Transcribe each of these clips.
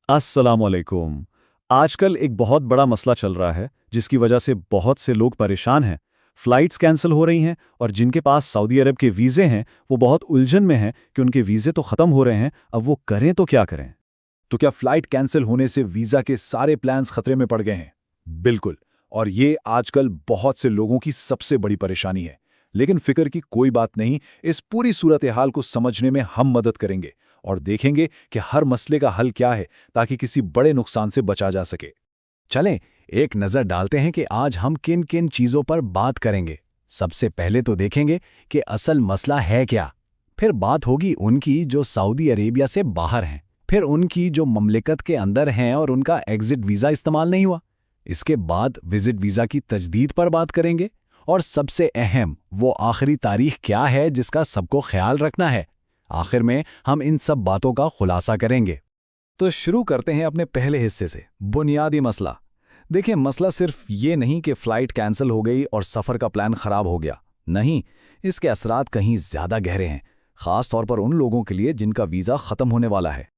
अस्सलामुअलैकुम। आजकल एक बहुत बड़ा मसला चल रहा है जिसकी वजह से बहुत से लोग परेशान हैं। फ्लाइट्स कैंसिल हो रही हैं और जिनके पास सऊदी अरब के वीज़े हैं वो बहुत उलझन में हैं कि उनके वीज़े तो ख़त्म हो रहे हैं, अब वो करें तो क्या करें? तो क्या फ्लाइट कैंसिल होने से वीजा के सारे प्लान्स खतरे में पड़ गए हैं? बिल्कुल। और ये आजकल बहुत से लोगों की सबसे बड़ी परेशानी है। लेकिन फिक्र की कोई बात नहीं, इस पूरी सूरत हाल को समझने में हम मदद करेंगे और देखेंगे कि हर मसले का हल क्या है ताकि किसी बड़े नुकसान से बचा जा सके। चलें, एक नज़र डालते हैं कि आज हम किन किन चीज़ों पर बात करेंगे। सबसे पहले तो देखेंगे कि असल मसला है क्या। फिर बात होगी उनकी जो सऊदी अरेबिया से बाहर हैं। फिर उनकी जो ममलिकत के अंदर हैं और उनका एग्जिट वीज़ा इस्तेमाल नहीं हुआ। इसके बाद विजिट वीज़ा की तजदीद पर बात करेंगे। और सबसे अहम वो आखिरी तारीख क्या है जिसका सबको ख्याल रखना है। आखिर में हम इन सब बातों का खुलासा करेंगे। तो शुरू करते हैं अपने पहले हिस्से से, बुनियादी मसला। देखिए, मसला सिर्फ ये नहीं कि फ़्लाइट कैंसिल हो गई और सफ़र का प्लान ख़राब हो गया। नहीं, इसके असरात कहीं ज़्यादा गहरे हैं, ख़ास तौर पर उन लोगों के लिए जिनका वीज़ा ख़त्म होने वाला है।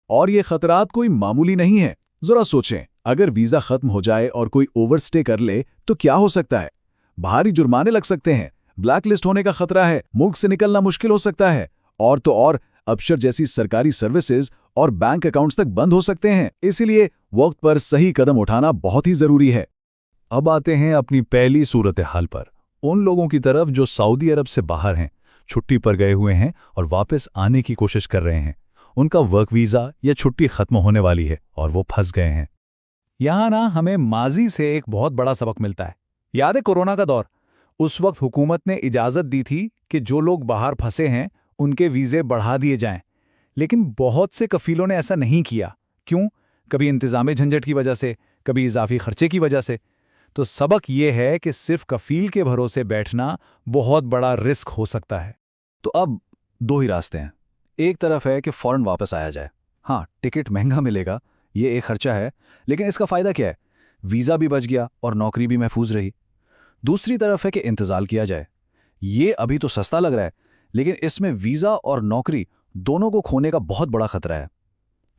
और ये खतरात कोई मामूली नहीं है। जरा सोचें, अगर वीजा खत्म हो जाए और कोई ओवरस्टे कर ले तो क्या हो सकता है? भारी जुर्माने लग सकते हैं, ब्लैकलिस्ट होने का खतरा है, मुल्क से निकलना मुश्किल हो सकता है, और तो और अबशर जैसी सरकारी सर्विसेज और बैंक अकाउंट्स तक बंद हो सकते हैं। इसीलिए वक्त पर सही कदम उठाना बहुत ही जरूरी है। अब आते हैं अपनी पहली सूरत हाल पर, उन लोगों की तरफ जो सऊदी अरब से बाहर हैं, छुट्टी पर गए हुए हैं और वापस आने की कोशिश कर रहे हैं। उनका वर्क वीज़ा या छुट्टी खत्म होने वाली है और वो फंस गए हैं। यहाँ ना हमें माजी से एक बहुत बड़ा सबक मिलता है। याद है कोरोना का दौर? उस वक्त हुकूमत ने इजाज़त दी थी कि जो लोग बाहर फंसे हैं उनके वीज़े बढ़ा दिए जाएं। लेकिन बहुत से कफीलों ने ऐसा नहीं किया। क्यों? कभी इंतज़ामी झंझट की वजह से, कभी इजाफी खर्चे की वजह से। तो सबक ये है कि सिर्फ कफील के भरोसे बैठना बहुत बड़ा रिस्क हो सकता है। तो अब दो ही रास्ते हैं। एक तरफ है कि फ़ौरन वापस आया जाए। हाँ, टिकट महंगा मिलेगा, ये एक खर्चा है, लेकिन इसका फ़ायदा क्या है? वीज़ा भी बच गया और नौकरी भी महफूज रही। दूसरी तरफ है कि इंतज़ार किया जाए। ये अभी तो सस्ता लग रहा है, लेकिन इसमें वीज़ा और नौकरी दोनों को खोने का बहुत बड़ा खतरा है।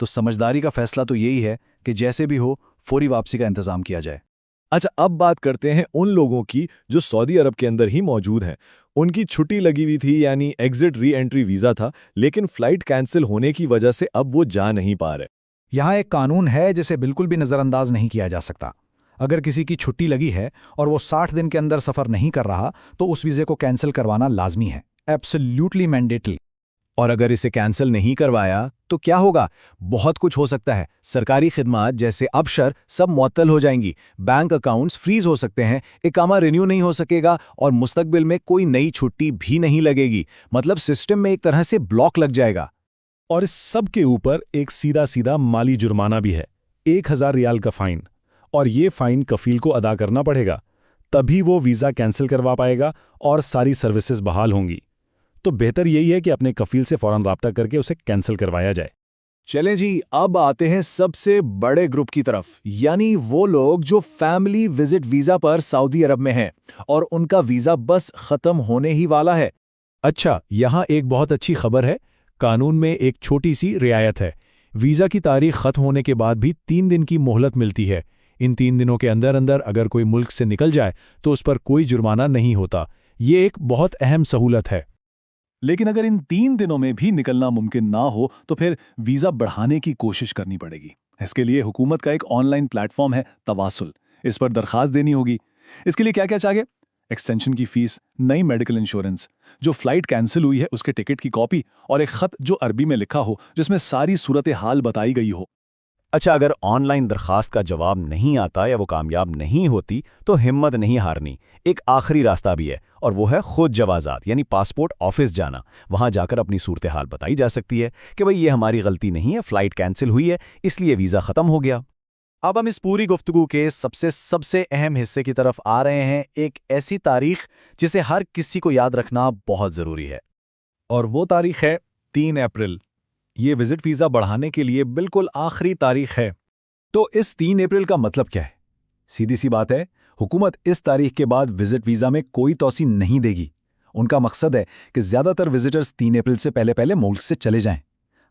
तो समझदारी का फैसला तो यही है कि जैसे भी हो फौरी वापसी का इंतज़ाम किया जाए। अच्छा, अब बात करते हैं उन लोगों की जो सऊदी अरब के अंदर ही मौजूद हैं। उनकी छुट्टी लगी हुई थी, यानी एग्जिट री एंट्री वीज़ा था, लेकिन फ्लाइट कैंसिल होने की वजह से अब वो जा नहीं पा रहे। यहाँ एक कानून है जिसे बिल्कुल भी नज़रअंदाज नहीं किया जा सकता। अगर किसी की छुट्टी लगी है और वो 60 दिन के अंदर सफ़र नहीं कर रहा तो उस वीज़े को कैंसिल करवाना लाजमी है, एब्सोल्यूटली मैंडेटरी। और अगर इसे कैंसिल नहीं करवाया तो क्या होगा? बहुत कुछ हो सकता है। सरकारी खिदमात जैसे अबशर सब मुअत्तल हो जाएंगी, बैंक अकाउंट्स फ्रीज हो सकते हैं, इकामा रिन्यू नहीं हो सकेगा और मुस्तकबिल में कोई नई छुट्टी भी नहीं लगेगी। मतलब सिस्टम में एक तरह से ब्लॉक लग जाएगा। और इस सब के ऊपर एक सीधा सीधा माली जुर्माना भी है, 1000 रियाल का फाइन। और ये फाइन कफील को अदा करना पड़ेगा, तभी वो वीज़ा कैंसिल करवा पाएगा और सारी सर्विसेज बहाल होंगी। तो बेहतर यही है कि अपने कफील से फौरन राब्ता करके उसे कैंसिल करवाया जाए। चलें जी, अब आते हैं सबसे बड़े ग्रुप की तरफ, यानी वो लोग जो फैमिली विजिट वीज़ा पर सऊदी अरब में हैं और उनका वीज़ा बस ख़त्म होने ही वाला है। अच्छा, यहाँ एक बहुत अच्छी खबर है। कानून में एक छोटी सी रियायत है। वीज़ा की तारीख खत्म होने के बाद भी 3 दिन की मोहलत मिलती है। इन 3 दिनों के अंदर अंदर अगर कोई मुल्क से निकल जाए तो उस पर कोई जुर्माना नहीं होता। ये एक बहुत अहम सहूलत है। लेकिन अगर इन 3 दिनों में भी निकलना मुमकिन ना हो तो फिर वीज़ा बढ़ाने की कोशिश करनी पड़ेगी। इसके लिए हुकूमत का एक ऑनलाइन प्लेटफॉर्म है तवासुल, इस पर दरखास्त देनी होगी। इसके लिए क्या क्या चाहिए? एक्सटेंशन की फीस, नई मेडिकल इंश्योरेंस, जो फ्लाइट कैंसिल हुई है उसके टिकट की कॉपी और एक खत जो अरबी में लिखा हो जिसमें सारी सूरत हाल बताई गई हो। अच्छा, अगर ऑनलाइन दरखास्त का जवाब नहीं आता या वो कामयाब नहीं होती तो हिम्मत नहीं हारनी। एक आखिरी रास्ता भी है और वो है खुद जवाजात, यानी पासपोर्ट ऑफिस जाना। वहां जाकर अपनी सूरत हाल बताई जा सकती है कि भाई ये हमारी गलती नहीं है, फ्लाइट कैंसिल हुई है, इसलिए वीज़ा ख़त्म हो गया। अब हम इस पूरी गुफ्तगू के सबसे अहम हिस्से की तरफ आ रहे हैं, एक ऐसी तारीख जिसे हर किसी को याद रखना बहुत ज़रूरी है। और वो तारीख है 3 अप्रैल। ये विजिट वीज़ा बढ़ाने के लिए बिल्कुल आखिरी तारीख है। तो इस 3 अप्रैल का मतलब क्या है? सीधी सी बात है, हुकूमत इस तारीख के बाद विजिट वीज़ा में कोई तोसी नहीं देगी। उनका मकसद है कि ज़्यादातर विजिटर्स 3 अप्रैल से पहले पहले मुल्क से चले जाएं।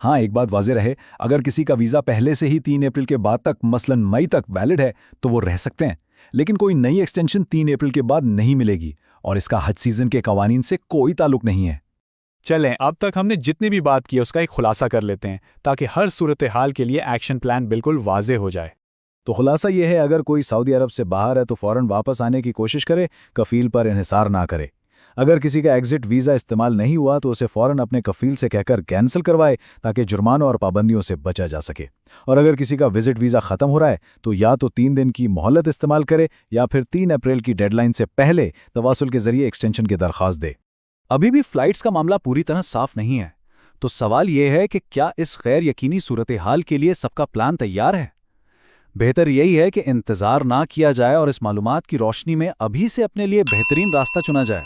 हाँ, एक बात वाज़ेह रहे, अगर किसी का वीज़ा पहले से ही 3 अप्रैल के बाद तक मसलन मई तक वैलिड है तो वो रह सकते हैं, लेकिन कोई नई एक्सटेंशन 3 अप्रैल के बाद नहीं मिलेगी और इसका हज सीज़न के कवानीन से कोई ताल्लुक नहीं है। चलें, अब तक हमने जितनी भी बात की उसका एक खुलासा कर लेते हैं ताकि हर सूरत हाल के लिए एक्शन प्लान बिल्कुल वाज़ेह हो जाए। तो खुलासा यह है, अगर कोई सऊदी अरब से बाहर है तो फ़ौरन वापस आने की कोशिश करे, कफ़ील पर इन्हिसार ना करे। अगर किसी का एग्जिट वीज़ा इस्तेमाल नहीं हुआ तो उसे फ़ौरन अपने कफ़ील से कहकर कैंसिल करवाए ताकि जुर्मानों और पाबंदियों से बचा जा सके। और अगर किसी का विजिट वीज़ा ख़त्म हो रहा है तो या तो 3 दिन की मोहलत इस्तेमाल करे या फिर 3 अप्रैल की डेडलाइन से पहले तवासुल के ज़रिए एक्सटेंशन की दरख्वास्त दे। अभी भी फ़्लाइट्स का मामला पूरी तरह साफ नहीं है, तो सवाल यह है कि क्या इस गैर यकीनी सूरत हाल के लिए सबका प्लान तैयार है? बेहतर यही है कि इंतज़ार ना किया जाए और इस मालूमात की रोशनी में अभी से अपने लिए बेहतरीन रास्ता चुना जाए।